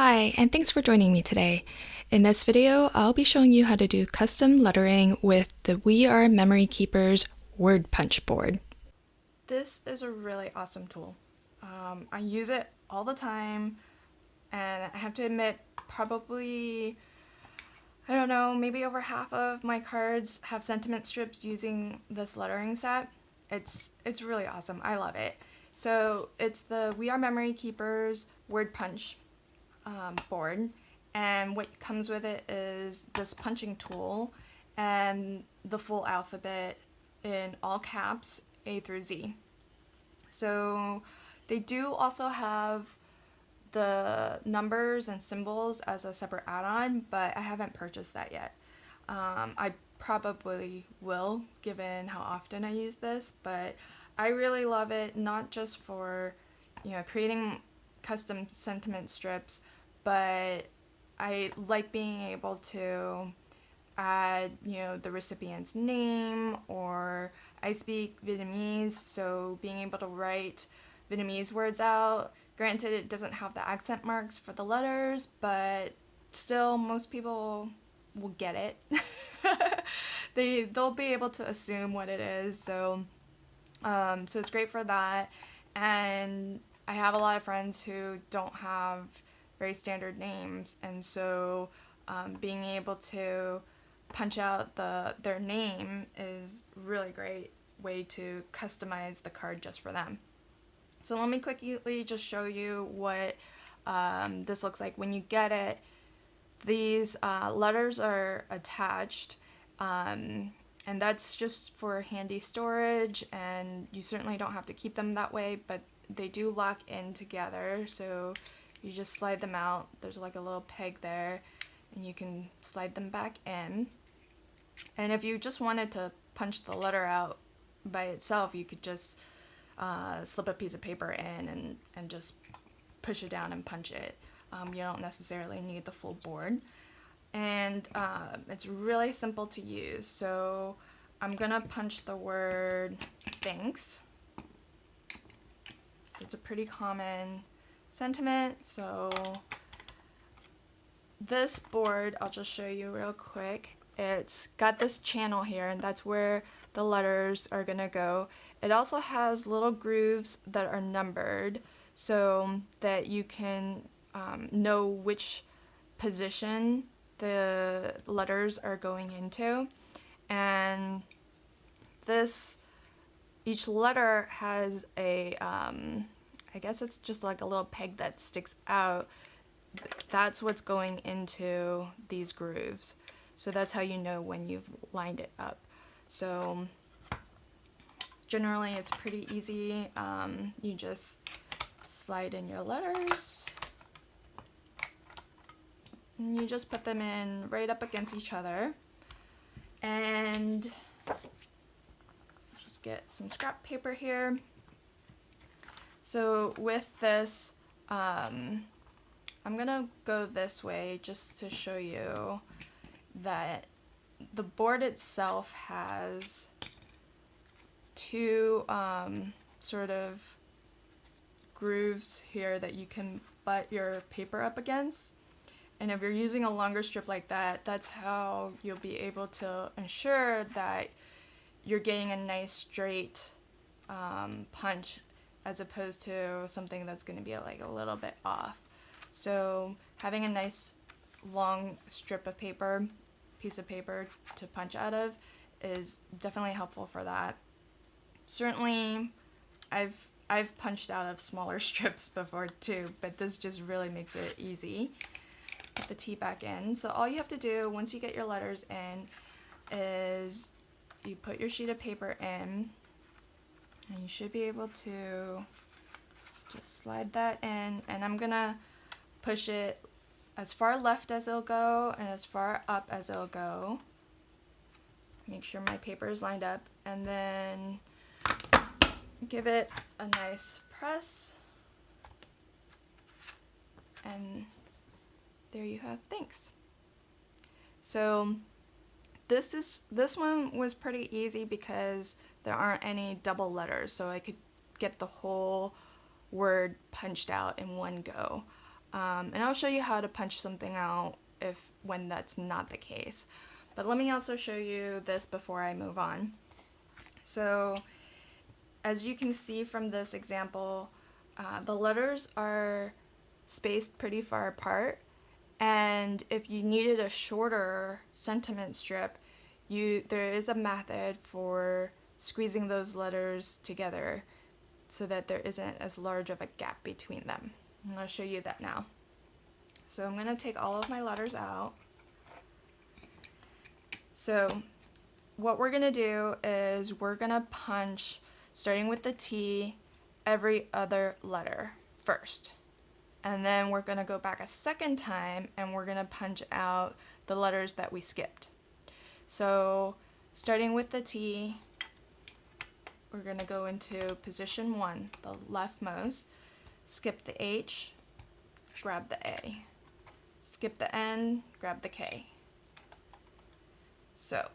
Hi, and thanks for joining me today. In this video, I'll be showing you how to do custom lettering with the We Are Memory Keepers word punch board. This is a really awesome tool. I use it all the time, and I have to admit, probably, I don't know, maybe over half of my cards have sentiment strips using this lettering set. It's really awesome. I love it. So it's the We Are Memory Keepers word punch board, and what comes with it is this punching tool and the full alphabet in all caps, A through Z. So they do also have the numbers and symbols as a separate add-on, but I haven't purchased that yet. I probably will, given how often I use this, but I really love it, not just for creating custom sentiment strips, but I like being able to add, the recipient's name, or I speak Vietnamese, so being able to write Vietnamese words out. Granted, it doesn't have the accent marks for the letters, but still, most people will get it. They'll be able to assume what it is, so it's great for that. And I have a lot of friends who don't have very standard names, and so being able to punch out their name is really great way to customize the card just for them. So let me quickly just show you what this looks like when you get it. These letters are attached, and that's just for handy storage, and you certainly don't have to keep them that way, but they do lock in together, so you just slide them out. There's like a little peg there, and you can slide them back in. And if you just wanted to punch the letter out by itself, you could just slip a piece of paper in and just push it down and punch it. You don't necessarily need the full board. And it's really simple to use. So I'm gonna punch the word thanks. It's a pretty common sentiment, so this board, I'll just show you real quick. It's got this channel here, and that's where the letters are gonna go. It also has little grooves that are numbered so that you can know which position the letters are going into. And each letter has a I guess it's just like a little peg that sticks out. That's what's going into these grooves. So that's how you know when you've lined it up. So generally it's pretty easy. You just slide in your letters, and you just put them in right up against each other, and just get some scrap paper here. So with this, I'm gonna go this way just to show you that the board itself has two sort of grooves here that you can butt your paper up against. And if you're using a longer strip like that, that's how you'll be able to ensure that you're getting a nice straight punch, as opposed to something that's going to be like a little bit off. So having a nice long strip of paper, piece of paper to punch out of, is definitely helpful for that. Certainly I've punched out of smaller strips before too, but this just really makes it easy. Put the T back in. So all you have to do once you get your letters in is you put your sheet of paper in, and you should be able to just slide that in, and I'm gonna push it as far left as it'll go and as far up as it'll go. Make sure my paper is lined up, and then give it a nice press, and there you have thanks. So this one was pretty easy because there aren't any double letters, so I could get the whole word punched out in one go. And I'll show you how to punch something out when that's not the case. But let me also show you this before I move on. So as you can see from this example, the letters are spaced pretty far apart, and if you needed a shorter sentiment strip, there is a method for squeezing those letters together so that there isn't as large of a gap between them. And I'll show you that now. So I'm going to take all of my letters out. So what we're going to do is we're going to punch, starting with the T, every other letter first. And then we're going to go back a second time and we're going to punch out the letters that we skipped. So starting with the T, we're going to go into position 1, the leftmost, skip the H, grab the A, skip the N, grab the K. So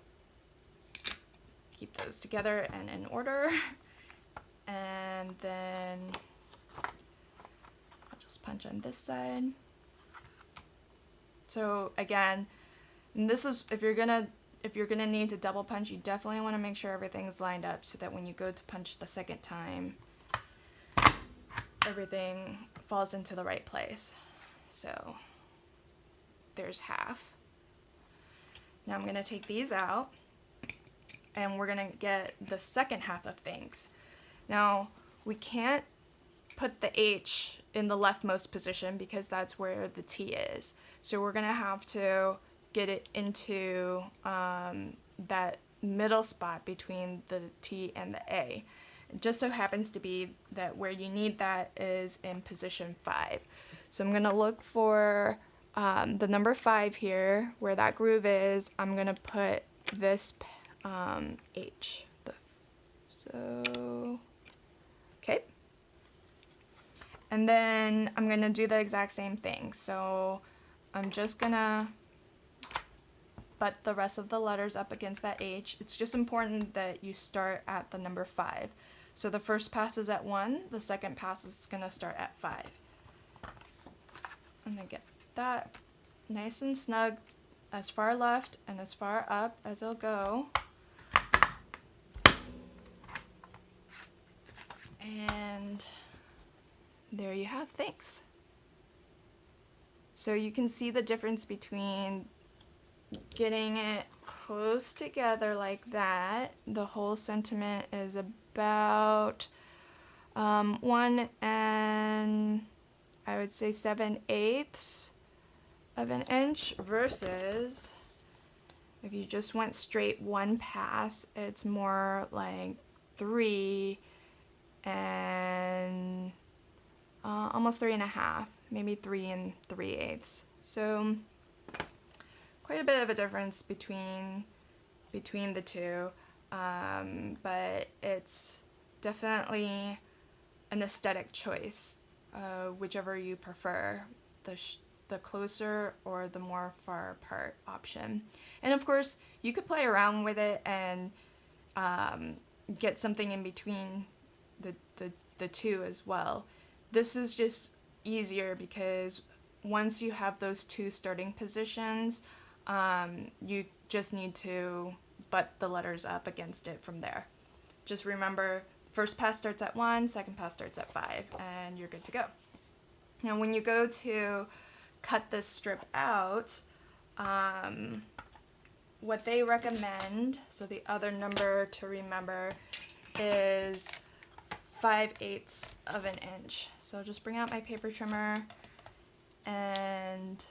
keep those together and in order, and then I'll just punch on this side. So again, and this is if you're gonna need to double punch, you definitely want to make sure everything's lined up so that when you go to punch the second time, everything falls into the right place. So there's half. Now I'm going to take these out and we're going to get the second half of things. Now we can't put the H in the leftmost position because that's where the T is. So we're going to have to get it into that middle spot between the T and the A. It just so happens to be that where you need that is in position 5. So I'm going to look for the number 5 here, where that groove is. I'm going to put this H. So, okay. And then I'm going to do the exact same thing. So I'm just going to butt the rest of the letters up against that H. It's just important that you start at the number 5. So the first pass is at 1, the second pass is going to start at 5. I'm going to get that nice and snug, as far left and as far up as it'll go. And there you have things. So you can see the difference between getting it close together like that. The whole sentiment is about 1 and I would say 7/8 of an inch, versus if you just went straight one pass, it's more like 3 and almost 3.5, maybe 3 3/8. So quite a bit of a difference between the two, but it's definitely an aesthetic choice, whichever you prefer, the closer or the more far apart option. And of course, you could play around with it and get something in between the two as well. This is just easier because once you have those two starting positions, you just need to butt the letters up against it from there. Just remember, first pass starts at 1, second pass starts at 5, and you're good to go. Now when you go to cut this strip out, what they recommend, so the other number to remember is 5/8 of an inch. So just bring out my paper trimmer and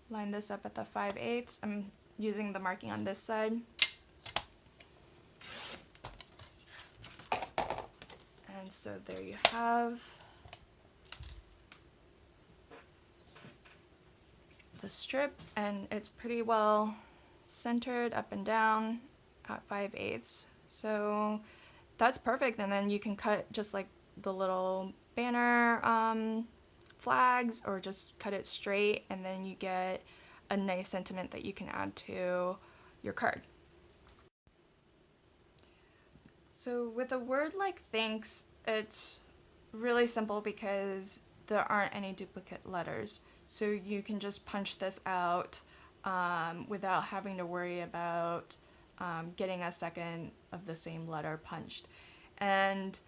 line this up at the 5/8. I'm using the marking on this side. And so there you have the strip, and it's pretty well centered up and down at 5/8. So that's perfect, and then you can cut just like the little banner flags, or just cut it straight, and then you get a nice sentiment that you can add to your card. So with a word like thanks, it's really simple because there aren't any duplicate letters. So you can just punch this out without having to worry about getting a second of the same letter punched. And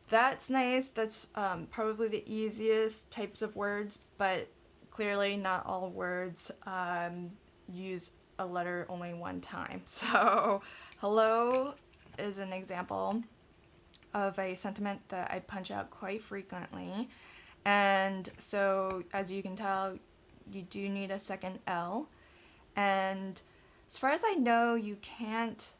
that's nice. That's probably the easiest types of words, but clearly not all words use a letter only one time. So hello is an example of a sentiment that I punch out quite frequently. And so as you can tell, you do need a second L. And as far as I know, you can't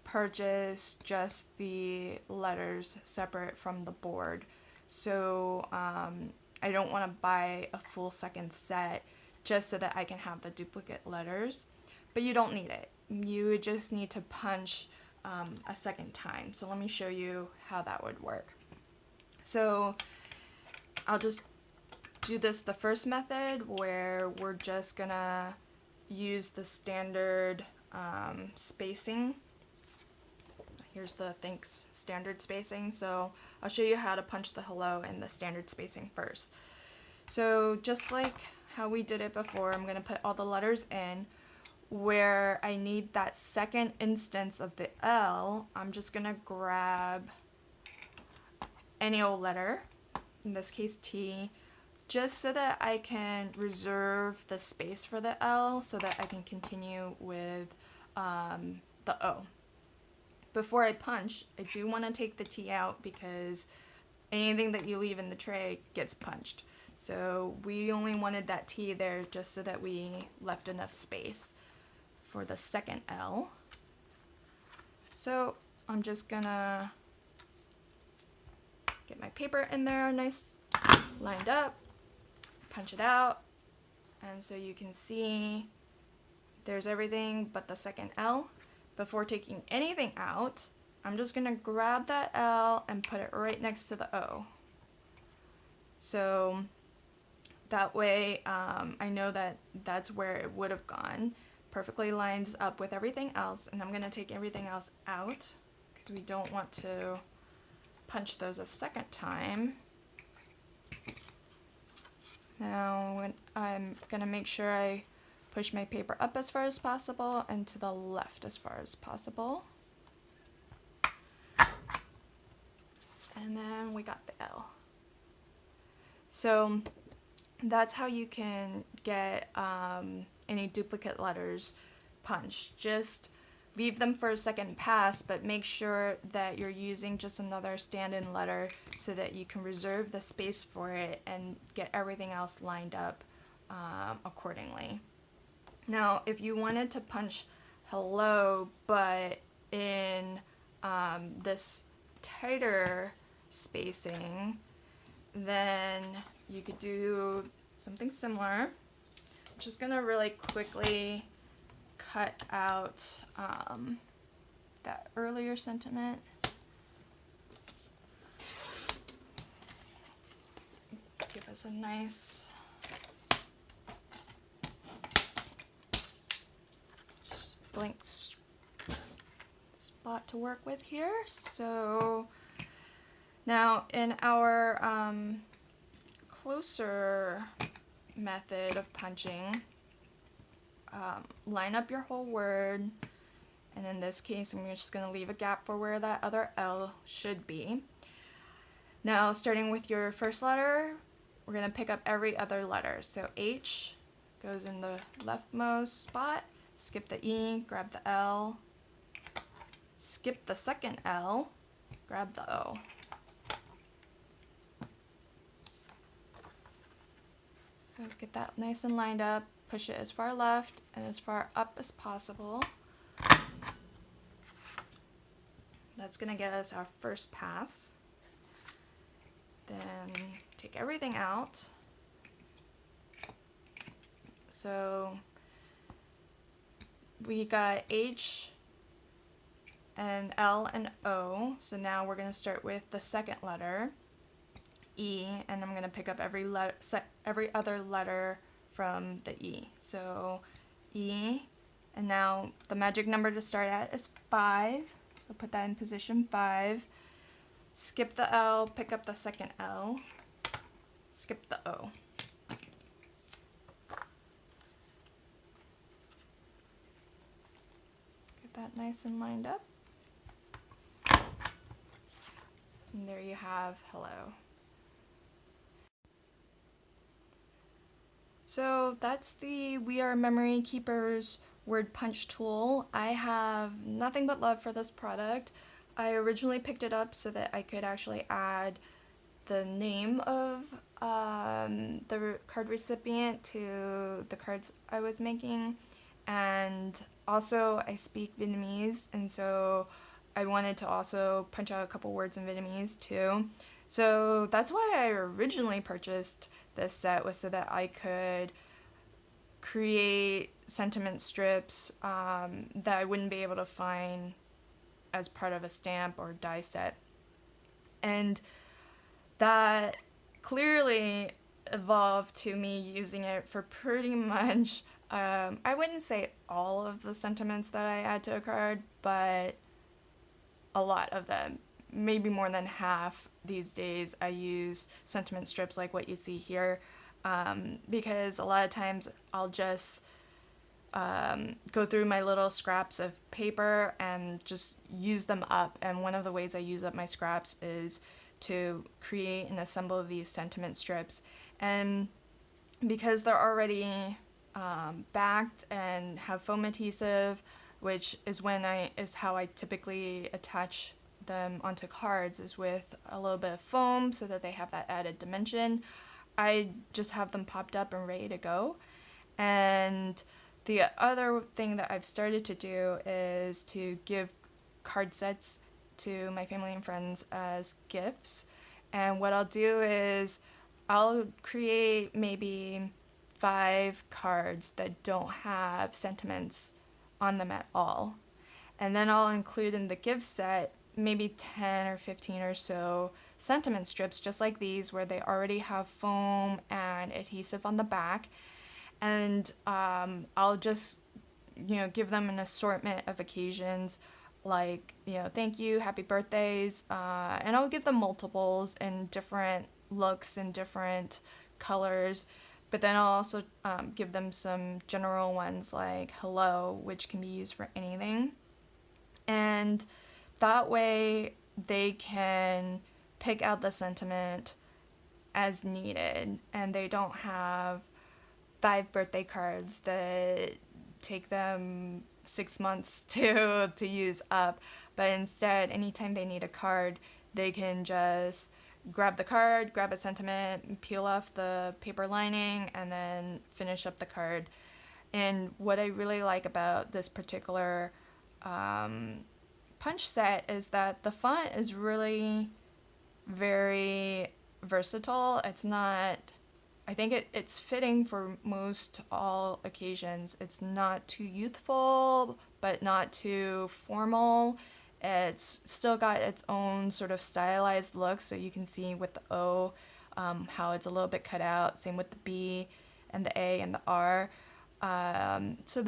purchase just the letters separate from the board. So I don't want to buy a full second set just so that I can have the duplicate letters. But you don't need it. You just need to punch a second time. So let me show you how that would work. So I'll just do this the first method, where we're just gonna use the standard spacing. Here's the thanks standard spacing. So I'll show you how to punch the hello in the standard spacing first. So just like how we did it before, I'm gonna put all the letters in. Where I need that second instance of the L, I'm just gonna grab any old letter, in this case T, just so that I can reserve the space for the L so that I can continue with the O. Before I punch, I do want to take the T out because anything that you leave in the tray gets punched. So we only wanted that T there just so that we left enough space for the second L. So I'm just gonna get my paper in there nice lined up, punch it out, and so you can see there's everything but the second L. Before taking anything out, I'm just gonna grab that L and put it right next to the O. So that way I know that that's where it would have gone. Perfectly lines up with everything else, and I'm going to take everything else out because we don't want to punch those a second time. Now I'm going to make sure I push my paper up as far as possible and to the left as far as possible. And then we got the L. So that's how you can get any duplicate letters punched. Just leave them for a second pass, but make sure that you're using just another stand-in letter so that you can reserve the space for it and get everything else lined up accordingly. Now, if you wanted to punch hello, but in this tighter spacing, then you could do something similar. I'm just gonna really quickly cut out that earlier sentiment. Give us a nice blank spot to work with here. So now in our closer method of punching, line up your whole word, and in this case I'm just going to leave a gap for where that other L should be. Now starting with your first letter, we're going to pick up every other letter. So H goes in the leftmost spot, skip the E, grab the L, skip the second L, grab the O. So get that nice and lined up, push it as far left and as far up as possible. That's going to get us our first pass. Then take everything out. So we got H and L and O. So now we're going to start with the second letter, E, and I'm going to pick up every other letter from the E. So E, and now the magic number to start at is 5. So put that in position 5. Skip the L, pick up the second L. skip the O. Get that nice and lined up. And there you have hello. So that's the We Are Memory Keepers word punch tool. I have nothing but love for this product. I originally picked it up so that I could actually add the name of the card recipient to the cards I was making, and also I speak Vietnamese, and so I wanted to also punch out a couple words in Vietnamese too. So that's why I originally purchased this set, was so that I could create sentiment strips that I wouldn't be able to find as part of a stamp or die set. And that clearly evolved to me using it for pretty much, I wouldn't say all of the sentiments that I add to a card, but a lot of them. Maybe more than half these days I use sentiment strips like what you see here, because a lot of times I'll just go through my little scraps of paper and just use them up. And one of the ways I use up my scraps is to create and assemble these sentiment strips. And because they're already backed and have foam adhesive, which is how I typically attach them onto cards, is with a little bit of foam so that they have that added dimension. I just have them popped up and ready to go. And the other thing that I've started to do is to give card sets to my family and friends as gifts. And what I'll do is I'll create maybe 5 cards that don't have sentiments on them at all. And then I'll include in the gift set maybe 10 or 15 or so sentiment strips just like these, where they already have foam and adhesive on the back. And I'll just, give them an assortment of occasions, like, thank you, happy birthdays, and I'll give them multiples in different looks and different colors. But then I'll also give them some general ones like hello, which can be used for anything. And that way they can pick out the sentiment as needed, and they don't have 5 birthday cards that take them 6 months to use up. But instead, anytime they need a card, they can just grab the card, grab a sentiment, peel off the paper lining, and then finish up the card. And what I really like about this particular punch set is that the font is really very versatile. It's not, I think it's fitting for most all occasions. It's not too youthful, but not too formal. It's still got its own sort of stylized look, so you can see with the O how it's a little bit cut out. Same with the B and the A and the R. So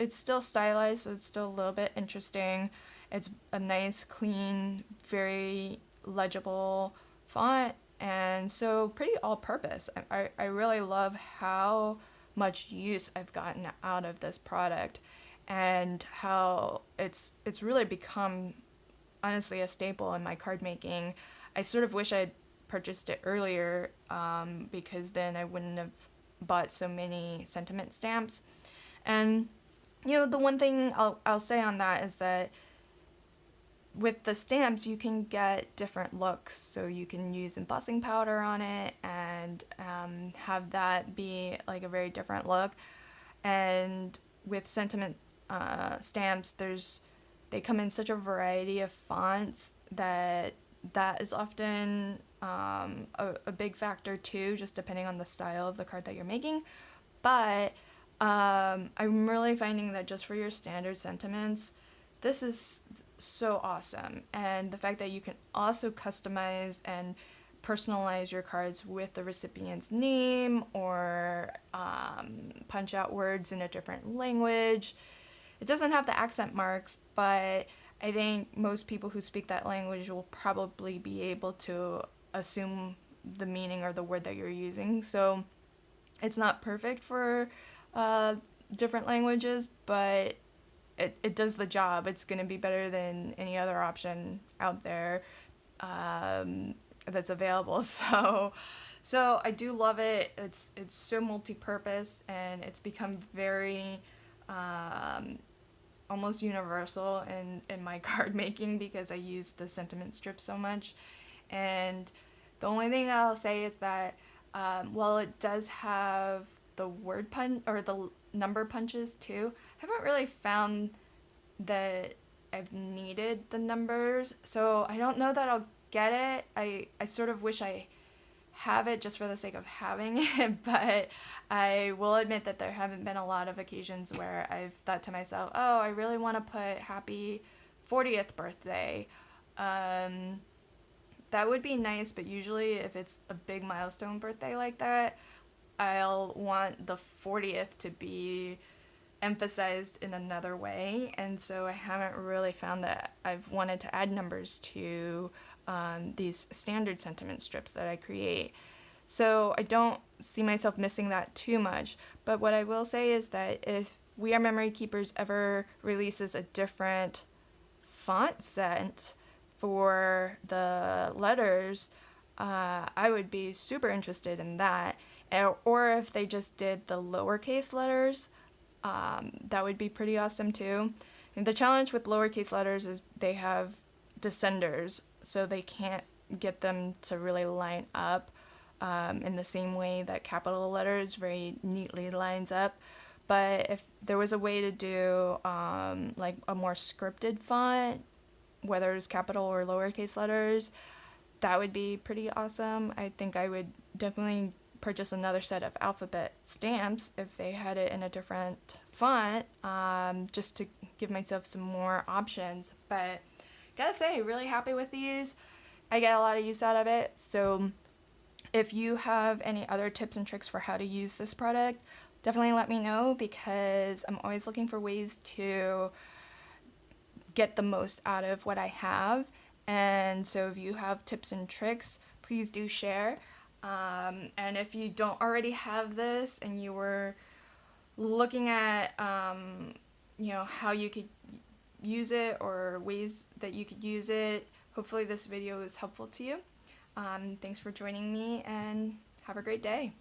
it's still stylized, so it's still a little bit interesting. It's a nice, clean, very legible font, and so pretty all-purpose. I really love how much use I've gotten out of this product, and how it's really become, honestly, a staple in my card making. I sort of wish I'd purchased it earlier, because then I wouldn't have bought so many sentiment stamps. And the one thing I'll say on that is that with the stamps, you can get different looks. So you can use embossing powder on it and have that be like a very different look. And with sentiment stamps, they come in such a variety of fonts that is often a big factor too, just depending on the style of the card that you're making. But I'm really finding that just for your standard sentiments, this is so awesome. And the fact that you can also customize and personalize your cards with the recipient's name, or punch out words in a different language. It doesn't have the accent marks, but I think most people who speak that language will probably be able to assume the meaning or the word that you're using. So it's not perfect for different languages, but it does the job. It's going to be better than any other option out there that's available. So I do love it. It's so multi-purpose, and it's become very almost universal in my card making because I use the sentiment strip so much. And the only thing I'll say is that while it does have the word punch or the number punches too, I haven't really found that I've needed the numbers. So I don't know that I'll get it. I sort of wish I have it just for the sake of having it, but I will admit that there haven't been a lot of occasions where I've thought to myself, oh, I really want to put happy 40th birthday. That would be nice, but usually if it's a big milestone birthday like that, I'll want the 40th to be emphasized in another way, and so I haven't really found that I've wanted to add numbers to these standard sentiment strips that I create. So I don't see myself missing that too much, but what I will say is that if We Are Memory Keepers ever releases a different font set for the letters, I would be super interested in that. Or if they just did the lowercase letters, that would be pretty awesome too. And the challenge with lowercase letters is they have descenders, so they can't get them to really line up in the same way that capital letters very neatly lines up. But if there was a way to do like a more scripted font, whether it's capital or lowercase letters, that would be pretty awesome. I think I would definitely purchase another set of alphabet stamps if they had it in a different font, just to give myself some more options. But gotta say, really happy with these. I get a lot of use out of it. So if you have any other tips and tricks for how to use this product, definitely let me know, because I'm always looking for ways to get the most out of what I have. And so if you have tips and tricks, please do share. And if you don't already have this and you were looking at how you could use it or ways that you could use it, hopefully this video is helpful to you. Thanks for joining me, and have a great day.